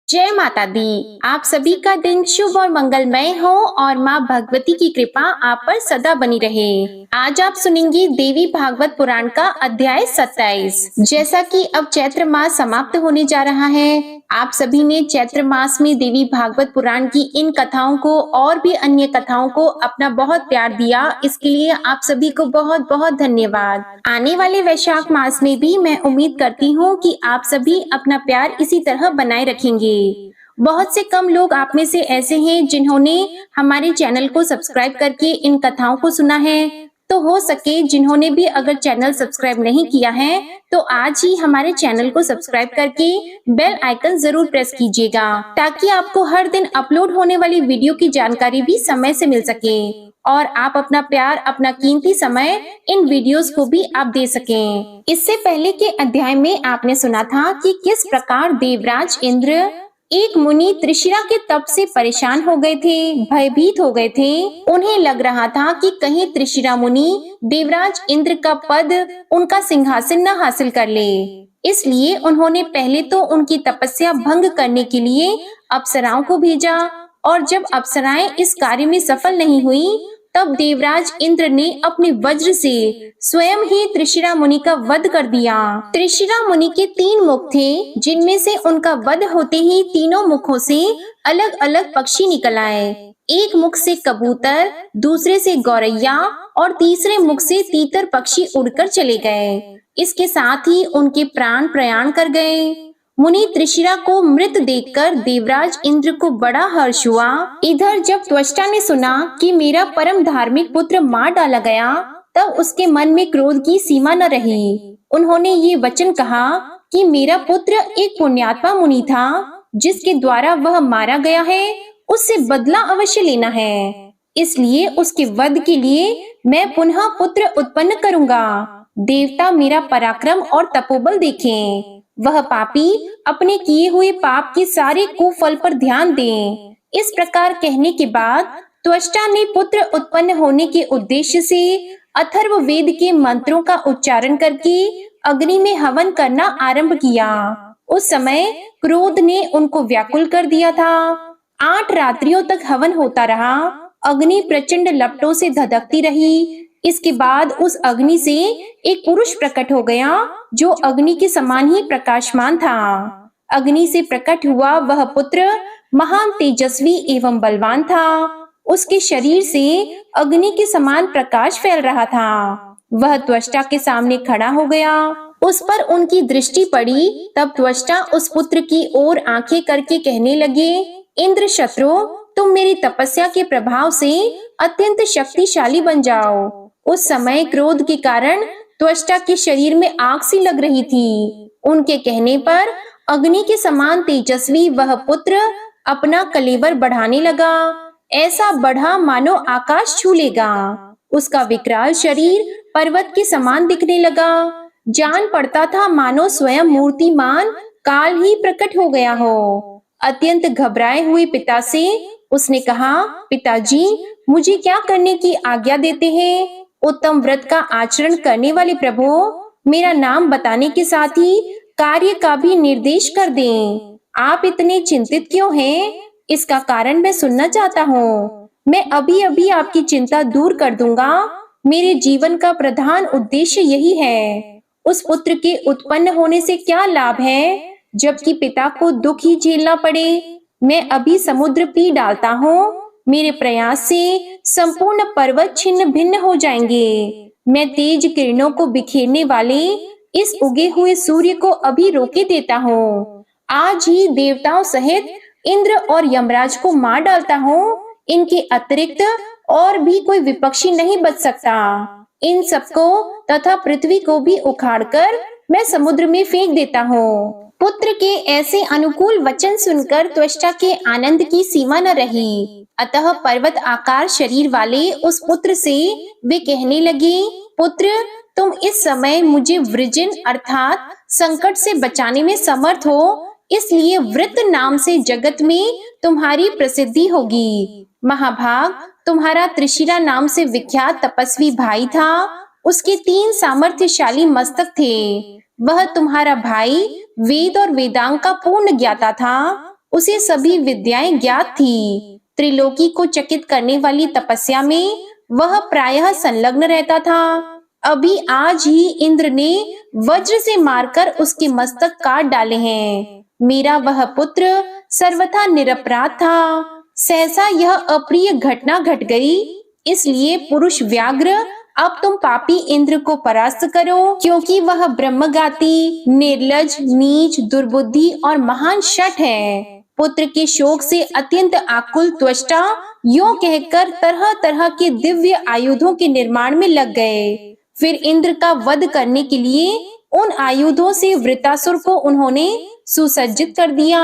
जय माता दी। आप सभी का दिन शुभ और मंगलमय हो और माँ भगवती की कृपा आप पर सदा बनी रहे। आज आप सुनेंगे देवी भागवत पुराण का अध्याय 27। जैसा कि अब चैत्र मास समाप्त होने जा रहा है, आप सभी ने चैत्र मास में देवी भागवत पुराण की इन कथाओं को और भी अन्य कथाओं को अपना बहुत प्यार दिया। इसके लिए आप सभी को बहुत बहुत धन्यवाद। आने वाले वैशाख मास में भी मैं उम्मीद करती हूँ कि आप सभी अपना प्यार इसी तरह बनाए रखेंगे। बहुत से कम लोग आप में से ऐसे हैं जिन्होंने हमारे चैनल को सब्सक्राइब करके इन कथाओं को सुना है। तो हो सके जिन्होंने भी अगर चैनल सब्सक्राइब नहीं किया है तो आज ही हमारे चैनल को सब्सक्राइब करके बेल आइकन जरूर प्रेस कीजिएगा, ताकि आपको हर दिन अपलोड होने वाली वीडियो की जानकारी भी समय से मिल सके और आप अपना प्यार, अपना कीमती समय इन वीडियोस को भी आप दे सकें। इससे पहले के अध्याय में आपने सुना था कि किस प्रकार देवराज इंद्र एक मुनि त्रिशिरा के तप से परेशान हो गए थे, भयभीत हो गए थे। उन्हें लग रहा था कि कहीं त्रिशिरा मुनि देवराज इंद्र का पद, उनका सिंहासन न हासिल कर ले। इसलिए उन्होंने पहले तो उनकी तपस्या भंग करने के लिए अप्सराओं को भेजा, और जब अप्सराएं इस कार्य में सफल नहीं हुई तब देवराज इंद्र ने अपने वज्र से स्वयं ही त्रिशिरा मुनि का वध कर दिया। त्रिशिरा मुनि के 3 मुख थे, जिनमें से उनका वध होते ही तीनों मुखों से अलग अलग पक्षी निकल आए। एक मुख से कबूतर, दूसरे से गौरैया और तीसरे मुख से तीतर पक्षी उड़कर चले गए। इसके साथ ही उनके प्राण प्रयाण कर गए। मुनि त्रिशिरा को मृत देखकर देवराज इंद्र को बड़ा हर्ष हुआ। इधर जब त्वष्टा ने सुना कि मेरा परम धार्मिक पुत्र मार डाला गया, तब उसके मन में क्रोध की सीमा न रही। उन्होंने ये वचन कहा कि मेरा पुत्र एक पुण्यात्मा मुनि था, जिसके द्वारा वह मारा गया है, उससे बदला अवश्य लेना है। इसलिए उसके वध के लिए मैं पुनः पुत्र उत्पन्न करूंगा। देवता मेरा पराक्रम और तपोबल देखें। वह पापी अपने किए हुए पाप के सारे कुफल पर ध्यान दें। इस प्रकार कहने के बाद त्वष्टा ने पुत्र उत्पन्न होने के उद्देश्य से अथर्व वेद के मंत्रों का उच्चारण करके अग्नि में हवन करना आरंभ किया। उस समय क्रोध ने उनको व्याकुल कर दिया था। 8 रात्रियों तक हवन होता रहा। अग्नि प्रचंड लपटों से धधकती रही। इसके बाद उस अग्नि से एक पुरुष प्रकट हो गया, जो अग्नि के समान ही प्रकाशमान था। अग्नि से प्रकट हुआ वह पुत्र महान तेजस्वी एवं बलवान था। उसके शरीर से अग्नि के समान प्रकाश फैल रहा था। वह त्वष्टा के सामने खड़ा हो गया। उस पर उनकी दृष्टि पड़ी, तब त्वष्टा उस पुत्र की ओर आंखें करके कहने लगे, इंद्र शत्रु, तुम मेरी तपस्या के प्रभाव से अत्यंत शक्तिशाली बन जाओ। उस समय क्रोध के कारण त्वष्टा के शरीर में आग सी लग रही थी। उनके कहने पर अग्नि के समान तेजस्वी वह पुत्र अपना कलेवर बढ़ाने लगा। ऐसा बढ़ा मानो आकाश छू लेगा। उसका विकराल शरीर पर्वत के समान दिखने लगा। जान पड़ता था मानो स्वयं मूर्तिमान काल ही प्रकट हो गया हो। अत्यंत घबराए हुए पिता से उसने कहा, पिताजी, मुझे क्या करने की आज्ञा देते हैं? उत्तम व्रत का आचरण करने वाले प्रभु, मेरा नाम बताने के साथ ही कार्य का भी निर्देश कर दें। आप इतने चिंतित क्यों हैं? इसका कारण मैं सुनना चाहता हूँ। मैं अभी अभी आपकी चिंता दूर कर दूंगा। मेरे जीवन का प्रधान उद्देश्य यही है। उस पुत्र के उत्पन्न होने से क्या लाभ है, जबकि पिता को दुख ही झेलना पड़े। मैं अभी समुद्र पी डालता हूँ। मेरे प्रयास से संपूर्ण पर्वत छिन्न भिन्न हो जाएंगे। मैं तेज किरणों को बिखेरने वाले इस उगे हुए सूर्य को अभी रोके देता हूँ। आज ही देवताओं सहित इंद्र और यमराज को मार डालता हूँ। इनके अतिरिक्त और भी कोई विपक्षी नहीं बच सकता। इन सबको तथा पृथ्वी को भी उखाड़कर मैं समुद्र में फेंक देता हूँ। पुत्र के ऐसे अनुकूल वचन सुनकर त्वष्टा के आनंद की सीमा न रही। अतः पर्वत आकार शरीर वाले उस पुत्र से वे कहने लगे, पुत्र, तुम इस समय मुझे वृजन अर्थात संकट से बचाने में समर्थ हो, इसलिए वृत नाम से जगत में तुम्हारी प्रसिद्धि होगी। महाभाग, तुम्हारा त्रिशिरा नाम से विख्यात तपस्वी भाई था। उसके 3 सामर्थ्यशाली मस्तक थे। वह तुम्हारा भाई वेद और वेदांग का पूर्ण ज्ञाता था। उसे सभी विद्याएं ज्ञात थी। त्रिलोकी को चकित करने वाली तपस्या में वह प्रायः संलग्न रहता था। अभी आज ही इंद्र ने वज्र से मारकर उसके मस्तक काट डाले हैं। मेरा वह पुत्र सर्वथा निरपराध था। सहसा यह अप्रिय घटना घट गई, इसलिए पुरुष व्याघ्र अब तुम पापी इंद्र को परास्त करो, क्योंकि वह ब्रह्मघाती, निर्लज, नीच, दुर्बुद्धि और महान शठ है। पुत्र के शोक से अत्यंत आकुल त्वष्टा यूं कहकर तरह तरह के दिव्य आयुधों के निर्माण में लग गए। फिर इंद्र का वध करने के लिए उन आयुधों से वृतासुर को उन्होंने सुसज्जित कर दिया।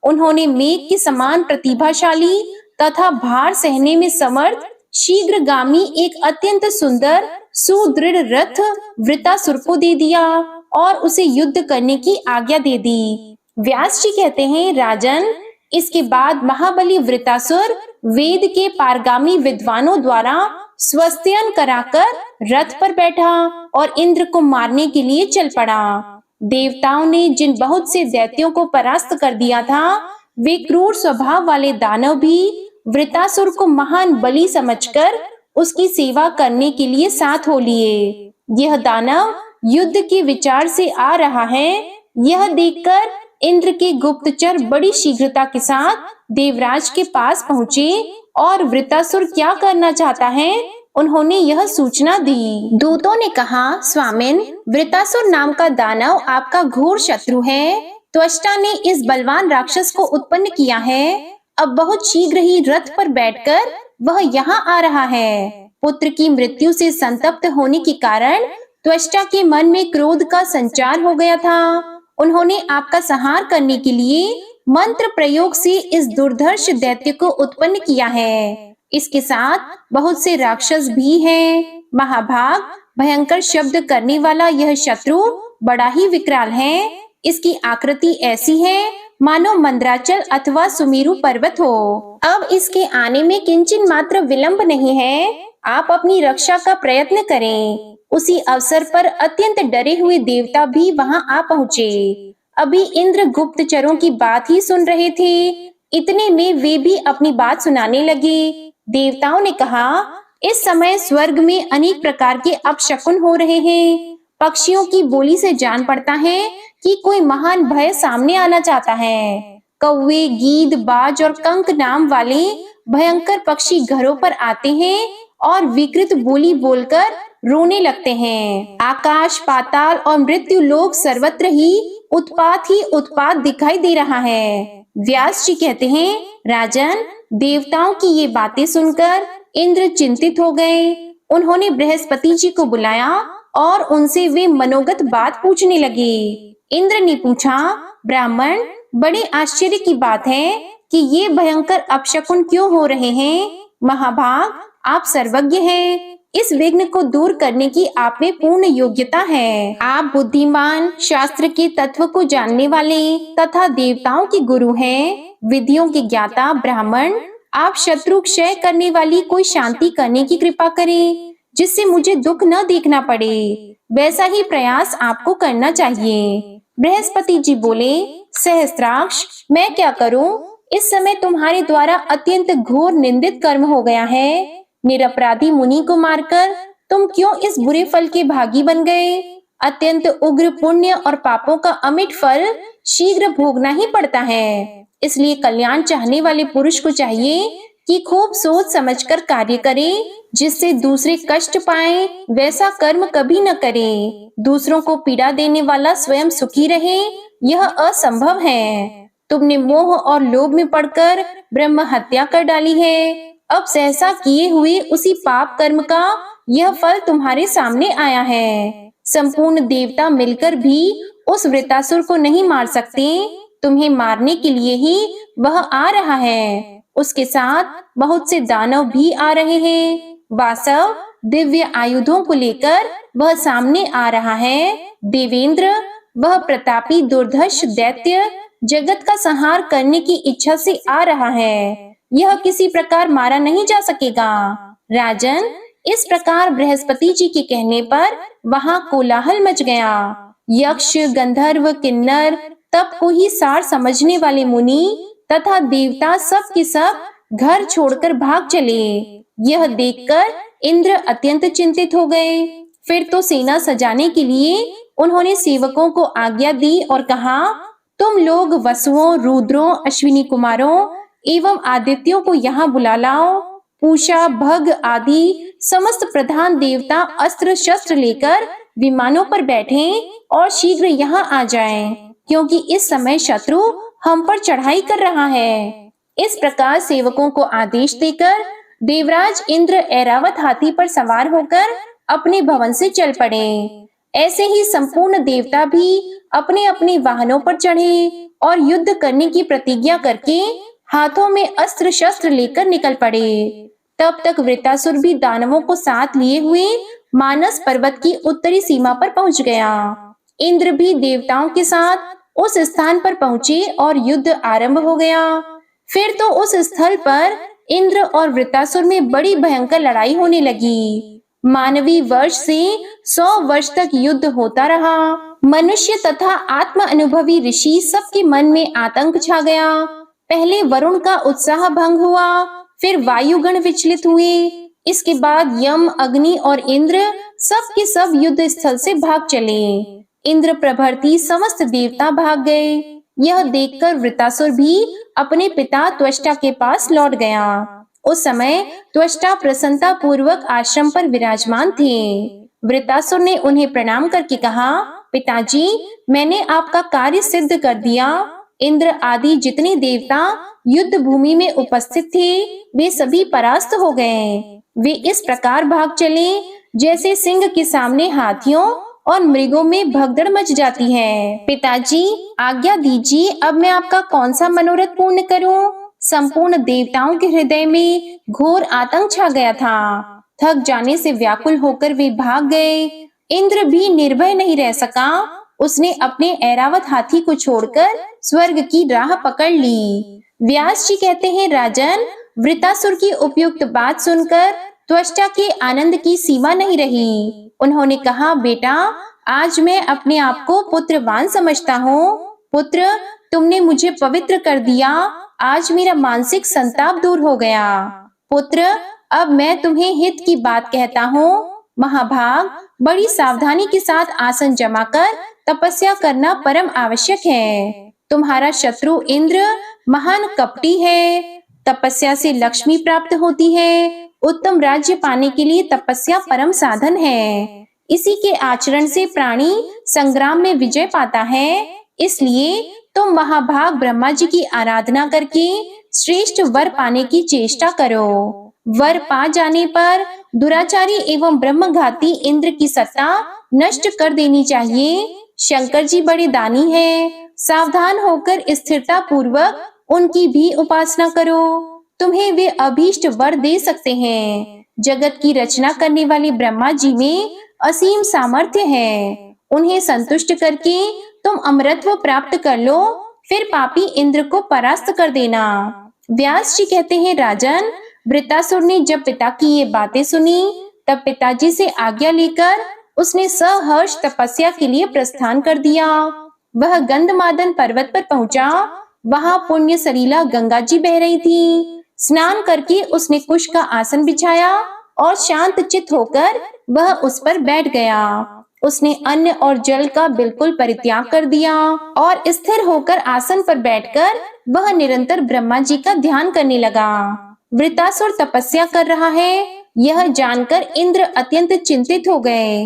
उन्होंने मेघ के समान प्रतिभाशाली तथा भार सहने में समर्थ शीघ्रगामी एक अत्यंत सुंदर सुदृढ़ रथ वृतासुर को दे दिया और उसे युद्ध करने की आज्ञा दे दी। व्यास जी कहते हैं, राजन, इसके बाद महाबली वृतासुर वेद के पारगामी विद्वानों द्वारा स्वस्त्ययन कराकर रथ पर बैठा और इंद्र को मारने के लिए चल पड़ा। देवताओं ने जिन बहुत से दैत्यों को परास्त कर दिया था, वे क्रूर स्वभाव वाले दानव भी वृतासुर को महान बलि समझकर उसकी सेवा करने के लिए साथ हो लिए। यह दानव युद्ध के विचार से आ रहा है, यह देखकर इंद्र के गुप्तचर बड़ी शीघ्रता के साथ देवराज के पास पहुँचे और वृतासुर क्या करना चाहता है उन्होंने यह सूचना दी। दूतों ने कहा, स्वामिन, वृतासुर नाम का दानव आपका घोर शत्रु है। त्वष्टा ने इस बलवान राक्षस को उत्पन्न किया है। अब बहुत शीघ्र ही रथ पर बैठकर वह यहाँ आ रहा है। पुत्र की मृत्यु से संतप्त होने के कारण त्वष्टा के मन में क्रोध का संचार हो गया था। उन्होंने आपका संहार करने के लिए मंत्र प्रयोग से इस दुर्धर्ष दैत्य को उत्पन्न किया है। इसके साथ बहुत से राक्षस भी हैं। महाभाग, भयंकर शब्द करने वाला यह शत्रु बड़ा ही विकराल है। इसकी आकृति ऐसी है मानो मंद्राचल अथवा सुमेरु पर्वत हो। अब इसके आने में किंचन मात्र विलंब नहीं है। आप अपनी रक्षा का प्रयत्न करें। उसी अवसर पर अत्यंत डरे हुए देवता भी वहां आ पहुँचे। अभी इंद्र गुप्तचरों की बात ही सुन रहे थे, इतने में वे भी अपनी बात सुनाने लगे। देवताओं ने कहा, इस समय स्वर्ग में अनेक प्रकार के अपशकुन हो रहे हैं। पक्षियों की बोली से जान पड़ता है कि कोई महान भय सामने आना चाहता है। कौवे, गीद, बाज और कंक नाम वाले भयंकर पक्षी घरों पर आते हैं और विकृत बोली बोलकर रोने लगते हैं। आकाश, पाताल और मृत्यु लोक सर्वत्र ही उत्पात दिखाई दे रहा है। व्यास जी कहते हैं, राजन, देवताओं की ये बातें सुनकर इंद्र चिंतित हो गए। उन्होंने बृहस्पति जी को बुलाया और उनसे वे मनोगत बात पूछने लगे। इंद्र ने पूछा, ब्राह्मण, बड़े आश्चर्य की बात है कि ये भयंकर अपशकुन क्यों हो रहे हैं। महाभाग, आप सर्वज्ञ हैं। इस विघ्न को दूर करने की आप में पूर्ण योग्यता है। आप बुद्धिमान, शास्त्र के तत्व को जानने वाले तथा देवताओं के गुरु हैं। विधियों के ज्ञाता ब्राह्मण, आप शत्रु क्षय करने वाली कोई शांति करने की कृपा करें, जिससे मुझे दुख न देखना पड़े। वैसा ही प्रयास आपको करना चाहिए। बृहस्पति जी बोले, सहस्त्राक्ष, मैं क्या करूं? इस समय तुम्हारे द्वारा अत्यंत घोर निंदित कर्म हो गया है। निरपराधी मुनि को मारकर तुम क्यों इस बुरे फल के भागी बन गए? अत्यंत उग्र पुण्य और पापों का अमिट फल शीघ्र भोगना ही पड़ता है। इसलिए कल्याण चाहने वाले पुरुष को चाहिए कि खूब सोच समझकर कार्य करे, जिससे दूसरे कष्ट पाएं। वैसा कर्म कभी न करें। दूसरों को पीड़ा देने वाला स्वयं सुखी रहे, यह असंभव है। तुमने मोह और लोभ में पड़कर ब्रह्म हत्या कर डाली है। अब सहसा किए हुए उसी पाप कर्म का यह फल तुम्हारे सामने आया है। संपूर्ण देवता मिलकर भी उस वृतासुर को नहीं मार सकते। तुम्हें मारने के लिए ही वह आ रहा है। उसके साथ बहुत से दानव भी आ रहे हैं। वासव, दिव्य आयुधों को लेकर वह सामने आ रहा है। देवेंद्र, वह प्रतापी दुर्धर्ष दैत्य जगत का संहार करने की इच्छा से आ रहा है। यह किसी प्रकार मारा नहीं जा सकेगा। राजन, इस प्रकार बृहस्पति जी के कहने पर वहां कोलाहल मच गया। यक्ष, गंधर्व, किन्नर, तप को ही सार समझने वाले मुनि तथा देवता सब के सब घर छोड़कर भाग चले। यह देखकर इंद्र अत्यंत चिंतित हो गए। फिर तो सेना सजाने के लिए उन्होंने सेवकों को आज्ञा दी और कहा, तुम लोग वसुओं, रुद्रों, अश्विनी कुमारों एवं आदित्यों को यहाँ बुला लाओ। पूषा, भग आदि समस्त प्रधान देवता अस्त्र शस्त्र लेकर विमानों पर बैठें और शीघ्र यहाँ आ जाएं, क्योंकि इस समय शत्रु हम पर चढ़ाई कर रहा है। इस प्रकार सेवकों को आदेश देकर देवराज इंद्र ऐरावत हाथी पर सवार होकर अपने भवन से चल पड़े। ऐसे ही संपूर्ण देवता भी अपने अपने वाहनों पर चढ़े और युद्ध करने की प्रतिज्ञा करके हाथों में अस्त्र शस्त्र लेकर निकल पड़े। तब तक वृत्तासुर भी दानवों को साथ लिए हुए मानस पर्वत की उत्तरी सीमा पर पहुंच गया। इंद्र भी देवताओं के साथ उस स्थान पर पहुंचे और युद्ध आरंभ हो गया। फिर तो उस स्थल पर इंद्र और वृत्तासुर में बड़ी भयंकर लड़ाई होने लगी। मानवीय वर्ष से 100 वर्ष तक युद्ध होता रहा। मनुष्य तथा आत्म अनुभवी ऋषि सबके मन में आतंक छा गया। पहले वरुण का उत्साह भंग हुआ, फिर वायुगण विचलित हुए। इसके बाद यम, अग्नि और इंद्र सब के सब युद्ध स्थल से भाग चले। इंद्र प्रभृति समस्त देवता भाग गए। यह देखकर वृत्तासुर भी अपने पिता त्वष्टा के पास लौट गया। उस समय त्वष्टा प्रसन्नता पूर्वक आश्रम पर विराजमान थे। वृत्तासुर ने उन्हें प्रणाम करके कहा, पिताजी, मैंने आपका कार्य सिद्ध कर दिया। इंद्र आदि जितने देवता युद्ध भूमि में उपस्थित थे वे सभी परास्त हो गए। वे इस प्रकार भाग चले जैसे सिंह के सामने हाथियों और मृगों में भगदड़ मच जाती है। पिताजी, आज्ञा दीजिए, अब मैं आपका कौन सा मनोरथ पूर्ण करूं? संपूर्ण देवताओं के हृदय में घोर आतंक छा गया था। थक जाने से व्याकुल होकर वे भाग गए। इंद्र भी निर्भय नहीं रह सका। उसने अपने ऐरावत हाथी को छोड़कर स्वर्ग की राह पकड़ ली। व्यास जी कहते हैं, राजन, वृत्तासुर की उपयुक्त बात सुनकर त्वष्टा के आनंद की सीमा नहीं रही। उन्होंने कहा, बेटा, आज मैं अपने आप को पुत्रवान समझता हूँ। पुत्र, तुमने मुझे पवित्र कर दिया। आज मेरा मानसिक संताप दूर हो गया। पुत्र, अब मैं तुम्हें हित की बात कहता हूँ। महाभाग, बड़ी सावधानी के साथ आसन जमाकर तपस्या करना परम आवश्यक है। तुम्हारा शत्रु इंद्र महान कपटी है। तपस्या से लक्ष्मी प्राप्त होती है। उत्तम राज्य पाने के लिए तपस्या परम साधन है। इसी के आचरण से प्राणी संग्राम में विजय पाता है। इसलिए तुम महाभाग ब्रह्मा जी की आराधना करके श्रेष्ठ वर पाने की चेष्टा करो। वर पा जाने पर दुराचारी एवं ब्रह्मघाती इंद्र की सत्ता नष्ट कर देनी चाहिए। शंकर जी बड़े दानी हैं। सावधान होकर स्थिरता पूर्वक उनकी भी उपासना करो। तुम्हें वे अभीष्ट वर दे सकते हैं। जगत की रचना करने वाले ब्रह्मा जी में असीम सामर्थ्य है। उन्हें संतुष्ट करके तुम अमरत्व प्राप्त कर लो, फिर पापी इंद्र को परास्त कर देना। व्यास जी कहते हैं, राजन, वृत्तासुर ने जब पिता की ये बातें सुनी तब पिताजी से आज्ञा लेकर उसने सहर्ष तपस्या के लिए प्रस्थान कर दिया। वह गंधमादन पर्वत पर पहुंचा। वहां पुण्य सलीला गंगा जी बह रही थी। स्नान करके उसने कुश का आसन बिछाया और शांत चित्त होकर वह उस पर बैठ गया। उसने अन्न और जल का बिल्कुल परित्याग कर दिया और स्थिर होकर आसन पर बैठकर वह निरंतर ब्रह्मा जी का ध्यान करने लगा। वृत्तासुर तपस्या कर रहा है, यह जानकर इंद्र अत्यंत चिंतित हो गए।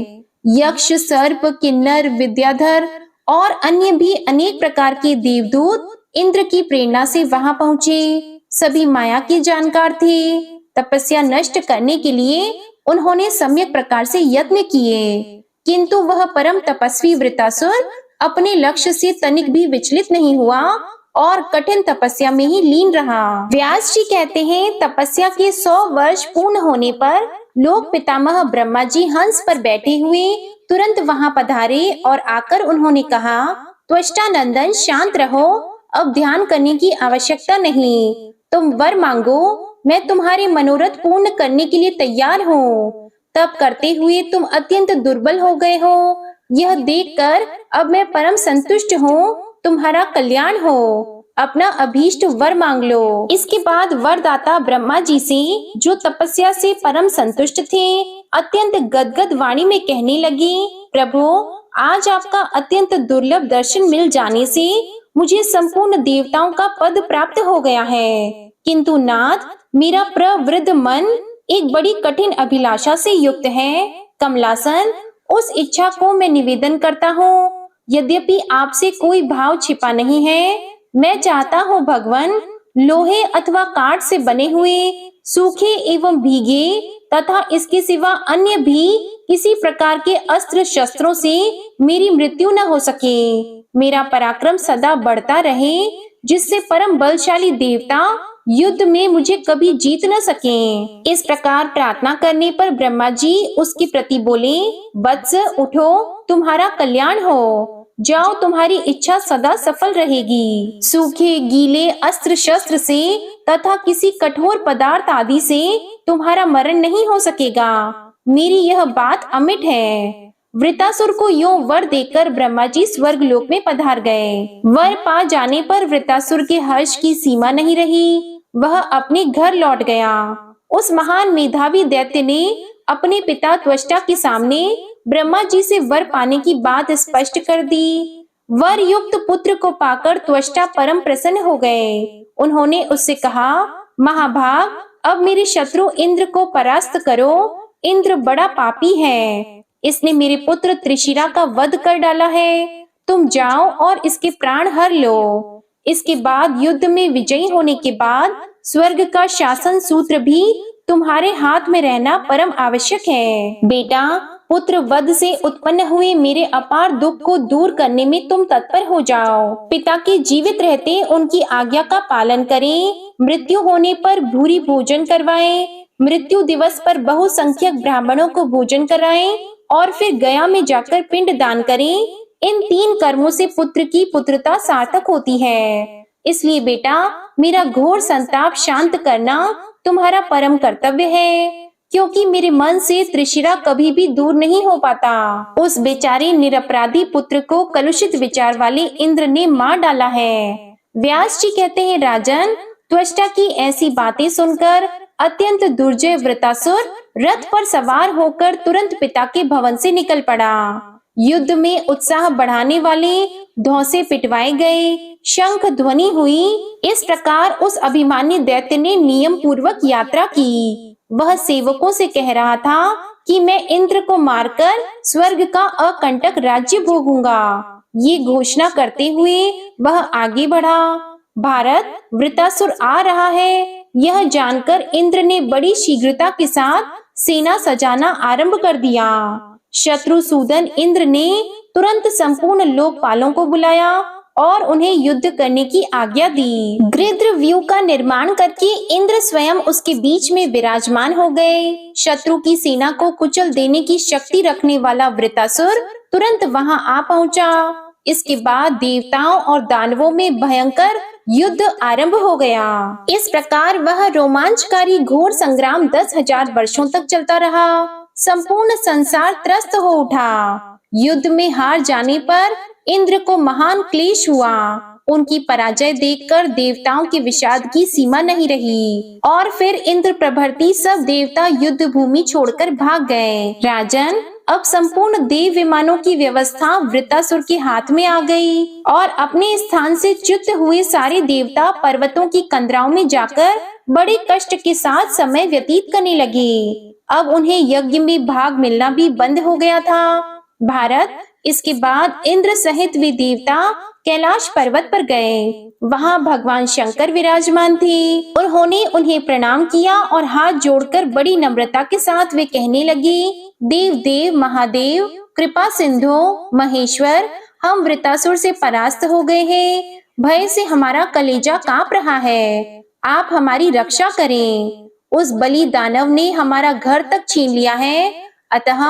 यक्ष, सर्प, किन्नर, विद्याधर और अन्य भी अनेक प्रकार के देवदूत इंद्र की प्रेरणा से वहां पहुंचे। सभी माया के जानकार थे। तपस्या नष्ट करने के लिए उन्होंने सम्यक प्रकार से यत्न किए, किंतु वह परम तपस्वी वृत्तासुर अपने लक्ष्य से तनिक भी विचलित नहीं हुआ और कठिन तपस्या में ही लीन रहा। व्यास जी कहते हैं, तपस्या के 100 वर्ष पूर्ण होने पर लोक पितामह ब्रह्मा जी हंस पर बैठे हुए तुरंत वहां पधारे और आकर उन्होंने कहा, त्वष्टा नंदन, शांत रहो, अब ध्यान करने की आवश्यकता नहीं। तुम वर मांगो, मैं तुम्हारे मनोरथ पूर्ण करने के लिए तैयार हूँ। तब करते हुए तुम अत्यंत दुर्बल हो गए हो। यह देखकर अब मैं परम संतुष्ट हूँ। तुम्हारा कल्याण हो। अपना अभीष्ट वर मांग लो। इसके बाद वरदाता ब्रह्मा जी से, जो तपस्या से परम संतुष्ट थे, अत्यंत गदगद वाणी में कहने लगे, प्रभु, आज आपका अत्यंत दुर्लभ दर्शन मिल जाने से मुझे संपूर्ण देवताओं का पद प्राप्त हो गया है। किंतु नाथ, मेरा प्रवृद्ध मन एक बड़ी कठिन अभिलाषा से युक्त है। कमलासन, उस इच्छा को मैं निवेदन करता हूँ। यद्यपि आपसे कोई भाव छिपा नहीं है, मैं चाहता हूँ भगवान, लोहे अथवा काठ से बने हुए सूखे एवं भीगे तथा इसके सिवा अन्य भी किसी प्रकार के अस्त्र शस्त्रों से मेरी मृत्यु न हो सके। मेरा पराक्रम सदा बढ़ता रहे, जिससे परम बलशाली देवता युद्ध में मुझे कभी जीत न सके। इस प्रकार प्रार्थना करने पर ब्रह्मा जी उसके प्रति बोले, वत्स, उठो, तुम्हारा कल्याण हो। जाओ, तुम्हारी इच्छा सदा सफल रहेगी। सूखे गीले अस्त्र शस्त्र से तथा किसी कठोर पदार्थ आदि से तुम्हारा मरण नहीं हो सकेगा। मेरी यह बात अमिट है। वृतासुर को यो वर देकर ब्रह्मा जी स्वर्ग लोक में पधार गए। वर पा जाने पर वृतासुर के हर्ष की सीमा नहीं रही। वह अपने घर लौट गया। उस महान मेधावी दैत्य ने अपने पिता त्वष्टा के सामने ब्रह्मा जी से वर पाने की बात स्पष्ट कर दी। वर युक्त पुत्र को पाकर त्वष्टा परम प्रसन्न हो गए। उन्होंने उससे कहा, महाभाग, अब मेरे शत्रु इंद्र को परास्त करो। इंद्र बड़ा पापी है, इसने मेरे पुत्र त्रिशिरा का वध कर डाला है। तुम जाओ और इसके प्राण हर लो। इसके बाद युद्ध में विजयी होने के बाद स्वर्ग का शासन सूत्र भी तुम्हारे हाथ में रहना परम आवश्यक है। बेटा, पुत्र वध से उत्पन्न हुए मेरे अपार दुख को दूर करने में तुम तत्पर हो जाओ। पिता के जीवित रहते उनकी आज्ञा का पालन करें। मृत्यु होने पर भूरी भोजन करवाएं। मृत्यु दिवस पर बहुसंख्यक ब्राह्मणों को भोजन कराएं और फिर गया में जाकर पिंड दान करें। इन 3 कर्मों से पुत्र की पुत्रता सार्थक होती है। इसलिए बेटा, मेरा घोर संताप शांत करना तुम्हारा परम कर्तव्य है, क्योंकि मेरे मन से त्रिशिरा कभी भी दूर नहीं हो पाता। उस बेचारे निरपराधी पुत्र को कलुषित विचार वाले इंद्र ने मार डाला है। व्यास जी कहते हैं, राजन, त्वष्टा की ऐसी बातें सुनकर अत्यंत दुर्जय वृतासुर रथ पर सवार होकर तुरंत पिता के भवन से निकल पड़ा। युद्ध में उत्साह बढ़ाने वाले धौंसे पिटवाए गए, शंख ध्वनि हुई। इस प्रकार उस अभिमानी दैत्य ने नियम पूर्वक यात्रा की। वह सेवकों से कह रहा था कि मैं इंद्र को मारकर स्वर्ग का अकंटक राज्य भोगूंगा। ये घोषणा करते हुए वह आगे बढ़ा। भारत, वृतासुर आ रहा है, यह जानकर इंद्र ने बड़ी शीघ्रता के साथ सेना सजाना आरंभ कर दिया। शत्रुसूदन इंद्र ने तुरंत संपूर्ण लोकपालों को बुलाया और उन्हें युद्ध करने की आज्ञा दी। गृध्र व्यूह का निर्माण करके इंद्र स्वयं उसके बीच में विराजमान हो गए। शत्रु की सेना को कुचल देने की शक्ति रखने वाला वृतासुर तुरंत वहां आ पहुंचा। इसके बाद देवताओं और दानवों में भयंकर युद्ध आरंभ हो गया। इस प्रकार वह रोमांचकारी घोर संग्राम 10,000 वर्षों तक चलता रहा। संपूर्ण संसार त्रस्त हो उठा। युद्ध में हार जाने पर इंद्र को महान क्लेश हुआ। उनकी पराजय देखकर देवताओं के विषाद की सीमा नहीं रही और फिर इंद्र प्रभृति सब देवता युद्ध भूमि छोड़कर भाग गए। राजन, अब संपूर्ण देव विमानों की व्यवस्था वृतासुर के हाथ में आ गई और अपने स्थान से च्युत हुए सारे देवता पर्वतों की कंदराओं में जाकर बड़े कष्ट के साथ समय व्यतीत करने लगे। अब उन्हें यज्ञ में भाग मिलना भी बंद हो गया था। भारत, इसके बाद इंद्र सहित वे देवता कैलाश पर्वत पर गए। वहां भगवान शंकर विराजमान थे। उन्होंने उन्हें प्रणाम किया और हाथ जोड़कर बड़ी नम्रता के साथ वे कहने लगे, देव देव महादेव, कृपा सिंधु महेश्वर, हम वृतासुर से परास्त हो गए हैं। भय से हमारा कलेजा कांप रहा है। आप हमारी रक्षा करें। उस बलि दानव ने हमारा घर तक छीन लिया है, अतः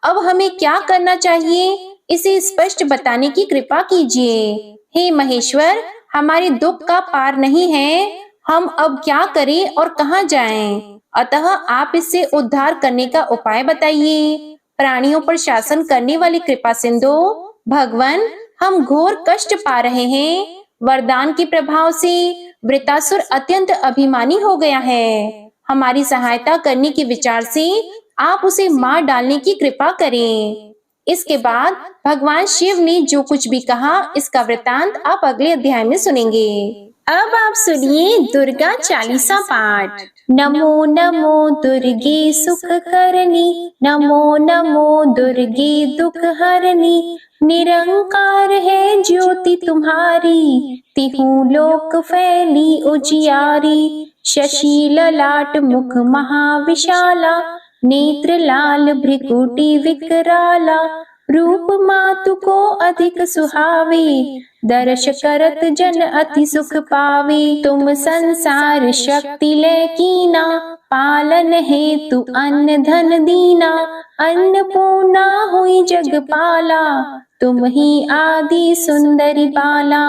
अब हमें क्या करना चाहिए, इसे स्पष्ट बताने की कृपा कीजिए। हे महेश्वर, हमारे दुख का पार नहीं है। हम अब क्या करें और कहां जाएं? अतः आप इससे उद्धार करने का उपाय बताइए। प्राणियों पर शासन करने वाली कृपा सिंधु, भगवान, हम घोर कष्ट पा रहे हैं। वरदान के प्रभाव से वृत्तासुर अत्यंत अभिमानी हो गया है। हमारी सहायता करने के विचार से आप उसे मार डालने की कृपा करें। इसके बाद भगवान शिव ने जो कुछ भी कहा, इसका वृत्तांत आप अगले अध्याय में सुनेंगे। अब आप सुनिए दुर्गा चालीसा पाठ। नमो नमो दुर्गे सुख करनी, नमो नमो दुर्गे दुख हरनी। निरंकार है ज्योति तुम्हारी, तिहु लोक फैली उजियारी। शशि ललाट मुख महाविशाला, नेत्र लाल भ्रिकुटी विकराला। रूप मातु को अधिक सुहावे, दर्श करत जन अति सुख पावे। तुम संसार शक्ति ले कीना, पालन हेतु अन्न धन दीना। अन्नपूर्णा हुई जगपाला, तुम ही आदि सुंदरी बाला।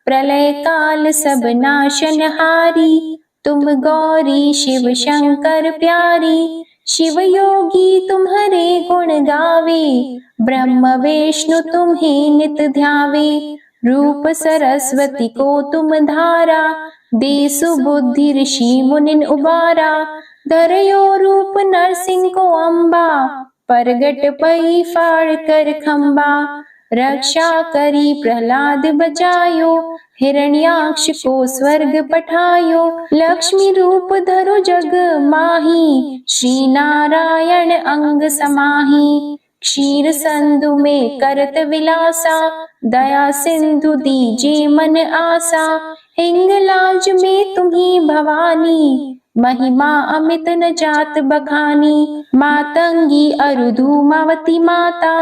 प्रलय काल सब नाशनहारी, तुम गौरी शिव शंकर प्यारी। शिव योगी तुम्हारे गुण गावे, ब्रह्म विष्णु तुम्हें नित ध्यावे। रूप सरस्वती को तुम धारा, दे सुबुद्धि ऋषि मुनिन उबारा। धरयो रूप नरसिंह को अम्बा, परगट पई फाड़ कर खम्बा। रक्षा करी प्रहलाद बचायो, हिरण्याक्ष को स्वर्ग पठायो। लक्ष्मी रूप धरो जग माही, श्री नारायण अंग समाही। क्षीर संधु में करत विलासा, दया सिंधु दीजे मन आसा। हिंगलाज में तुम्ही भवानी, महिमा अमित न जात बखानी। मातंगी अरुधुमावती माता,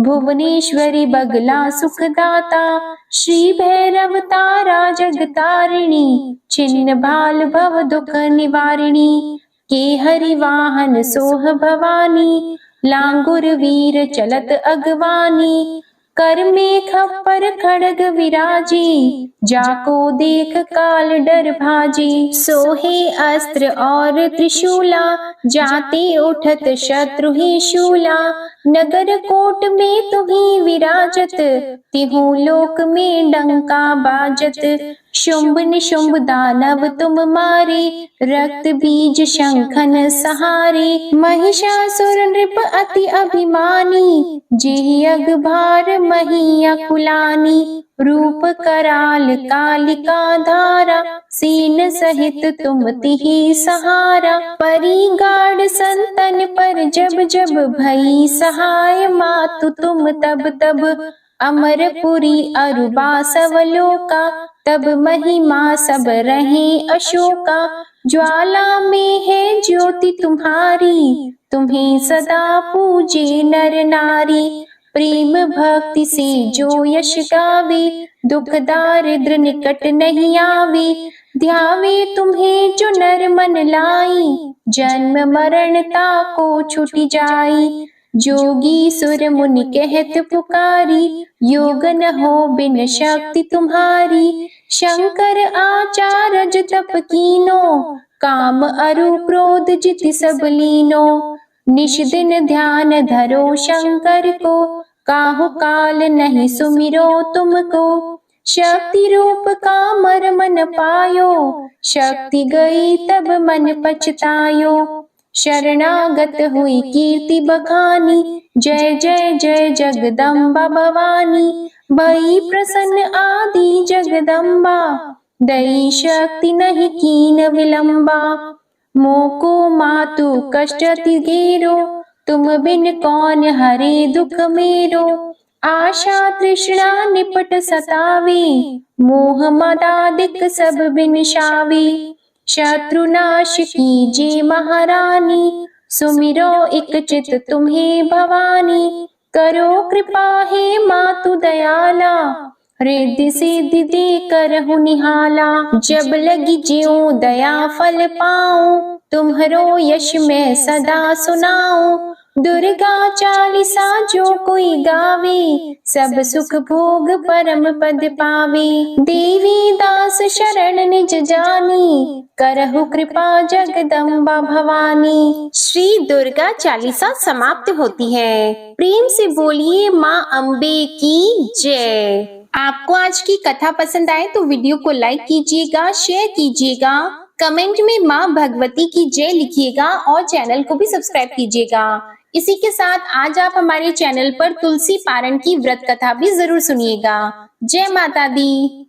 भुवनेश्वरी बगला सुखदाता। श्री भैरव तारा जगतारिणी, छिन्न भाल भव दुख निवारिणी। के हरि वाहन सोह भवानी, लांगुर वीर चलत अगवानी। कर में खप्पर खड़ग विराजी, जाको देख काल डर भाजी। सोहे अस्त्र और त्रिशूला, जाते उठत शत्रु ही शूला। नगर कोट में तुम्ही विराजत, तिहु लोक में डंका बाजत। शुंभ निशुंभ दानव तुम मारे, रक्त बीज शंखन सहारे। महिषासुर नृप अति अभिमानी, जेहि अगभार मही अकुलानी। रूप कराल कालिका धारा, सीन सहित तुम तिहि सहारा। परी गाढ़ संतन पर जब जब भई सहाय, मातु तुम तब तब। अमरपुरी अरुबा सवलोका, तब महिमा सब रहे अशोका। ज्वाला में है ज्योति तुम्हारी, तुम्हें सदा पूजे नर नारी। प्रेम भक्ति से जो यश गावे, दुख दारिद्र निकट नहीं आवे। ध्यावे तुम्हें जो नर मन लाई, जन्म मरणता को छुटी जाई। जोगी सुर मुनि कहत पुकारी, योग न हो बिन शक्ति तुम्हारी। शंकर आचारज तप कीनो, काम अरु क्रोध जित सब लीनो। निश दिन ध्यान धरो शंकर को, काहु काल नहीं सुमिरो तुमको। शक्ति रूप का मर मन पायो, शक्ति गई तब मन पछतायो। शरणागत हुई कीर्ति बखानी, जय जय जय जगदम्बा भवानी। भई प्रसन्न आदि जगदम्बा, दई शक्ति नहीं कीन विलंबा। मोको मातु कष्ट अति घेरो, तुम बिन कौन हरे दुख मेरो। आशा तृष्णा निपट सतावे, मोह मदादिक सब बिनशावे। शत्रु नाश कीजे महारानी, सुमिरो एक चित तुम्हें भवानी। करो कृपा हे मातु दयाला, रिद्धि सिद्धि दे करहु निहाला। जब लगी ज्यों दया फल पाऊं, तुम्हरो यश मैं सदा सुनाऊं। दुर्गा चालीसा जो कोई गावे, सब सुख भोग परम पद पावे। देवी दास शरण निज जानी, करहु कृपा जगदम्बा भवानी। श्री दुर्गा चालीसा समाप्त होती है। प्रेम से बोलिए माँ अम्बे की जय। आपको आज की कथा पसंद आए तो वीडियो को लाइक कीजिएगा, शेयर कीजिएगा, कमेंट में माँ भगवती की जय लिखिएगा और चैनल को भी सब्सक्राइब कीजिएगा। इसी के साथ आज आप हमारे चैनल पर तुलसी पारण की व्रत कथा भी जरूर सुनिएगा। जय माता दी।